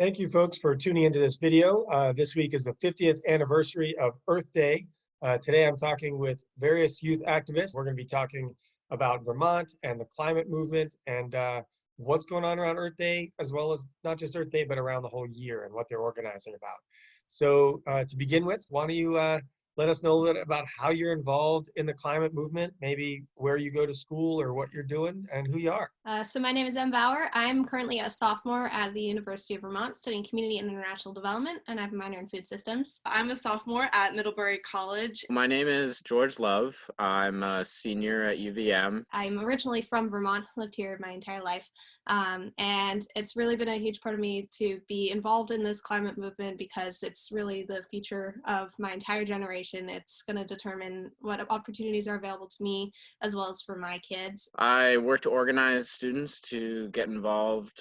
Thank you, folks, for tuning into this video. This week is the 50th anniversary of Earth Day. Today, I'm talking with various youth activists. We're going to be talking about Vermont and the climate movement and what's going on around Earth Day, as well as not just Earth Day, but around the whole year and what they're organizing about. So to begin with, why don't you let us know a little bit about how you're involved in the climate movement, maybe where you go to school or what you're doing and who you are. So my name is Em Bauer. I'm currently a sophomore at the University of Vermont studying community and international development, and I have a minor in food systems. I'm a sophomore at Middlebury College. My name is George Love. I'm a senior at UVM. I'm originally from Vermont, lived here my entire life, and it's really been a huge part of me to be involved in this climate movement because it's really the future of my entire generation. It's going to determine what opportunities are available to me as well as for my kids. I work to organize students to get involved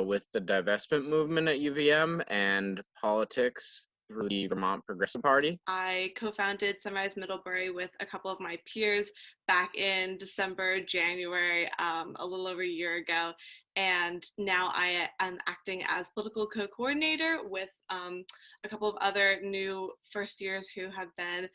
with the divestment movement at UVM and politics through the Vermont Progressive Party. I co-founded Sunrise Middlebury with a couple of my peers back in December, January, a little over a year ago. And now I am acting as political co-coordinator with a couple of other new first years who have been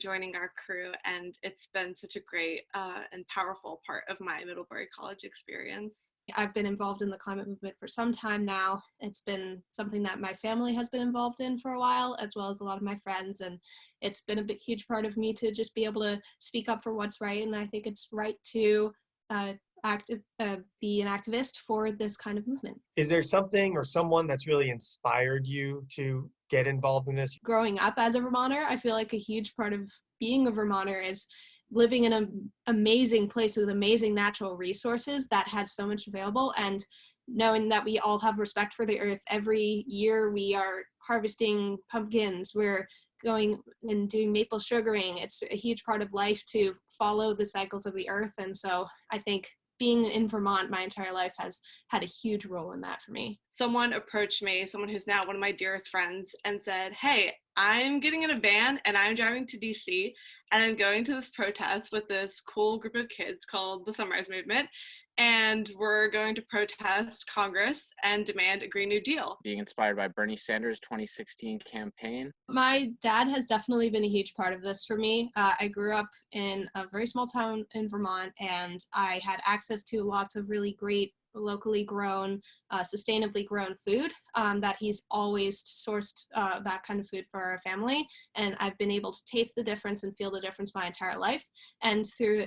joining our crew. And it's been such a great and powerful part of my Middlebury College experience. I've been involved in the climate movement for some time now. It's been something that my family has been involved in for a while, as well as a lot of my friends. And it's been a huge part of me to just be able to speak up for what's right. And I think it's right to be an activist for this kind of movement. Is there something or someone that's really inspired you to get involved in this? Growing up as a Vermonter, I feel like a huge part of being a Vermonter is living in an amazing place with amazing natural resources that has so much available, and knowing that we all have respect for the earth. Every year we are harvesting pumpkins, we're going and doing maple sugaring. It's a huge part of life to follow the cycles of the earth, and so I think being in Vermont my entire life has had a huge role in that for me. Someone approached me, someone who's now one of my dearest friends, and said, "Hey, I'm getting in a van and I'm driving to DC and I'm going to this protest with this cool group of kids called the Sunrise Movement, and we're going to protest Congress and demand a Green New Deal." Being inspired by Bernie Sanders' 2016 campaign. My dad has definitely been a huge part of this for me. I grew up in a very small town in Vermont, and I had access to lots of really great locally grown, sustainably grown food that he's always sourced that kind of food for our family. And I've been able to taste the difference and feel the difference my entire life. And through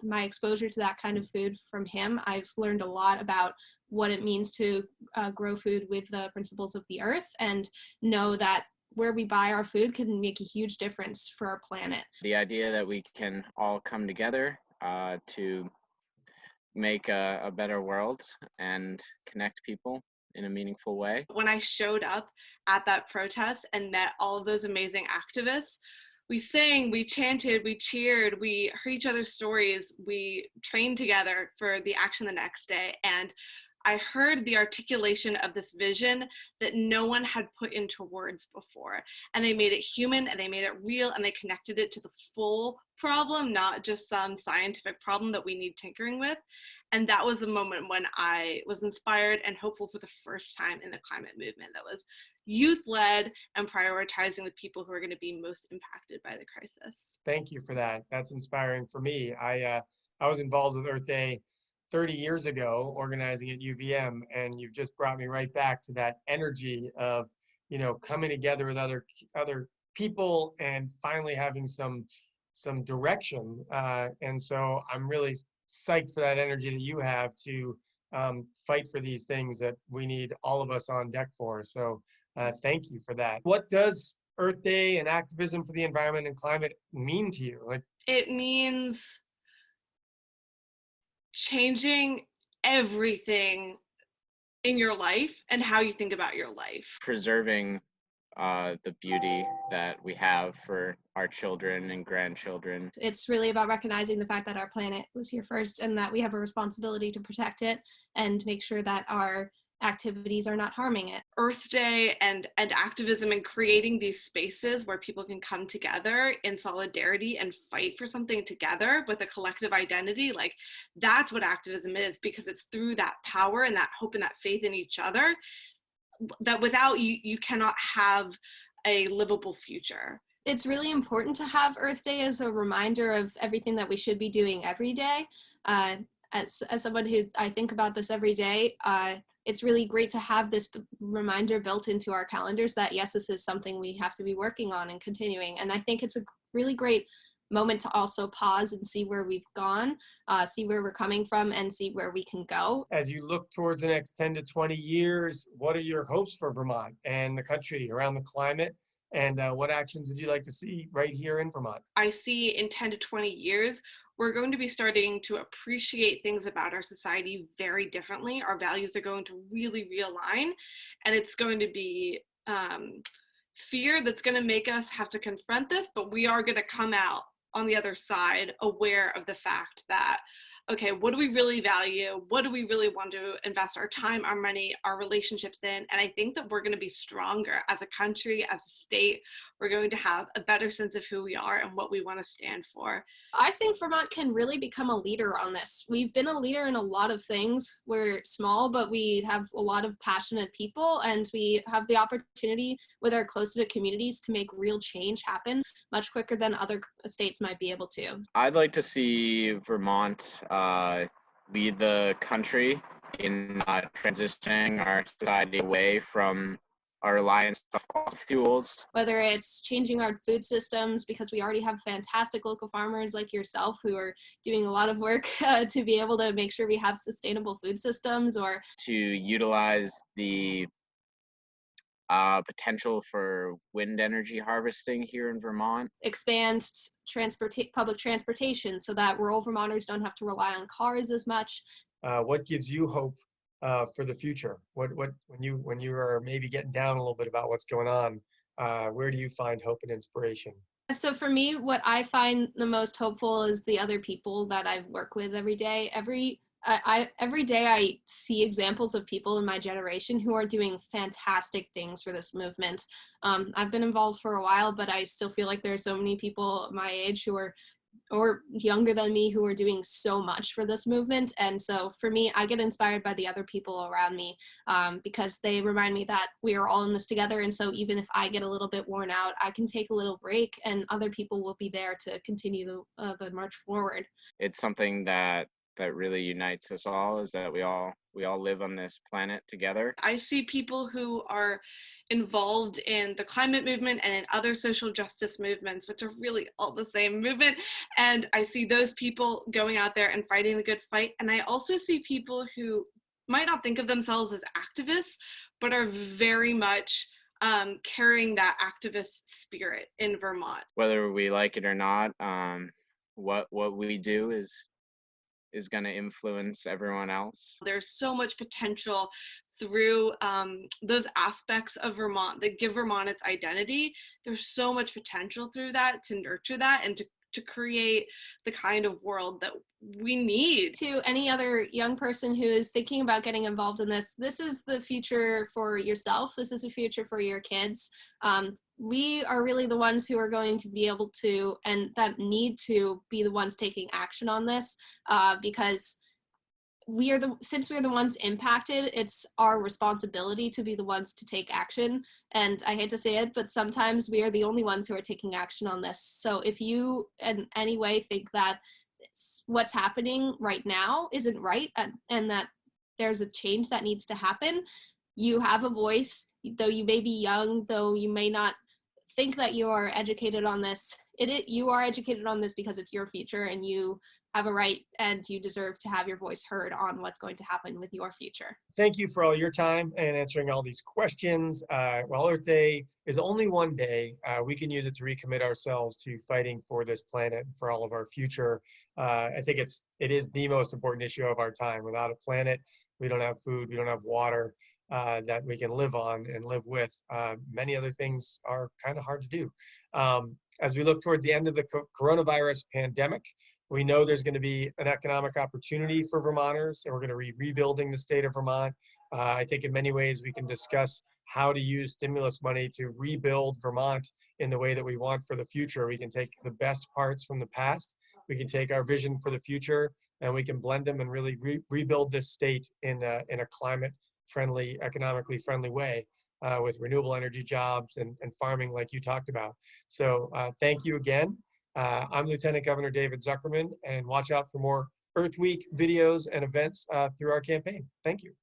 my exposure to that kind of food from him, I've learned a lot about what it means to grow food with the principles of the earth, and know that where we buy our food can make a huge difference for our planet. The idea that we can all come together to make a better world and connect people in a meaningful way. When I showed up at that protest and met all of those amazing activists, we sang, we chanted, we cheered, we heard each other's stories, we trained together for the action the next day, and I heard the articulation of this vision that no one had put into words before. And they made it human and they made it real, and they connected it to the full problem, not just some scientific problem that we need tinkering with. And that was the moment when I was inspired and hopeful for the first time in the climate movement that was youth-led and prioritizing the people who are going to be most impacted by the crisis. Thank you for that. That's inspiring for me. I was involved with Earth Day 30 years ago, organizing at UVM, and you've just brought me right back to that energy of, coming together with other people and finally having some direction. And so I'm really psyched for that energy that you have to fight for these things that we need all of us on deck for. So thank you for that. What does Earth Day and activism for the environment and climate mean to you? It means changing everything in your life and how you think about your life. Preserving the beauty that we have for our children and grandchildren. It's really about recognizing the fact that our planet was here first and that we have a responsibility to protect it and make sure that our activities are not harming it. Earth Day and activism and creating these spaces where people can come together in solidarity and fight for something together with a collective identity, like that's what activism is, because it's through that power and that hope and that faith in each other that without you, you cannot have a livable future. It's really important to have Earth Day as a reminder of everything that we should be doing every day. As someone who I think about this every day, it's really great to have this reminder built into our calendars that yes, this is something we have to be working on and continuing. And I think it's a really great moment to also pause and see where we've gone, see where we're coming from, and see where we can go. As you look towards the next 10 to 20 years, what are your hopes for Vermont and the country around the climate? And what actions would you like to see right here in Vermont? I see in 10 to 20 years, we're going to be starting to appreciate things about our society very differently. Our values are going to really realign, and it's going to be fear that's going to make us have to confront this, but we are going to come out on the other side aware of the fact that, okay, what do we really value? What do we really want to invest our time, our money, our relationships in? And I think that we're going to be stronger as a country, as a state. We're going to have a better sense of who we are and what we want to stand for. I think Vermont can really become a leader on this. We've been a leader in a lot of things. We're small, but we have a lot of passionate people, and we have the opportunity with our close-knit communities to make real change happen much quicker than other states might be able to. I'd like to see Vermont lead the country in transitioning our society away from our reliance on fossil fuels. Whether it's changing our food systems, because we already have fantastic local farmers like yourself who are doing a lot of work to be able to make sure we have sustainable food systems, or to utilize the potential for wind energy harvesting here in Vermont. Expand public transportation so that rural Vermonters don't have to rely on cars as much. What gives you hope for the future? What when you are maybe getting down a little bit about what's going on, where do you find hope and inspiration? So for me, what I find the most hopeful is the other people that I work with every day. Every day I see examples of people in my generation who are doing fantastic things for this movement. I've been involved for a while, but I still feel like there are so many people my age who are or younger than me who are doing so much for this movement. And so for me, I get inspired by the other people around me because they remind me that we are all in this together. And so even if I get a little bit worn out, I can take a little break and other people will be there to continue the march forward. It's something that really unites us all, is that we all live on this planet together. I see people who are involved in the climate movement and in other social justice movements, which are really all the same movement. And I see those people going out there and fighting the good fight. And I also see people who might not think of themselves as activists, but are very much carrying that activist spirit in Vermont. Whether we like it or not, what we do is going to influence everyone else. There's so much potential through those aspects of Vermont that give Vermont its identity. There's so much potential through that to nurture that and to create the kind of world that we need. To any other young person who is thinking about getting involved in this, this is the future for yourself. This is the future for your kids. We are really the ones who are going to be able to, and that need to be the ones taking action on this, because since we're the ones impacted, it's our responsibility to be the ones to take action. And I hate to say it, but sometimes we are the only ones who are taking action on this. So if you in any way think that what's happening right now isn't right and that there's a change that needs to happen, you have a voice. Though you may be young, though you may not think that you are educated on this, you are educated on this because it's your future, and you have a right and you deserve to have your voice heard on what's going to happen with your future. Thank you for all your time and answering all these questions. While Earth Day is only one day, we can use it to recommit ourselves to fighting for this planet and for all of our future. I think it is the most important issue of our time. Without a planet, we don't have food, we don't have water that we can live on and live with. Many other things are kind of hard to do. As we look towards the end of the coronavirus pandemic, we know there's going to be an economic opportunity for Vermonters, and we're going to be rebuilding the state of Vermont. I think in many ways we can discuss how to use stimulus money to rebuild Vermont in the way that we want for the future. We can take the best parts from the past, we can take our vision for the future, and we can blend them and really rebuild this state in a climate friendly, economically friendly way with renewable energy jobs and farming like you talked about. So thank you again. I'm Lieutenant Governor David Zuckerman, and watch out for more Earth Week videos and events through our campaign. Thank you.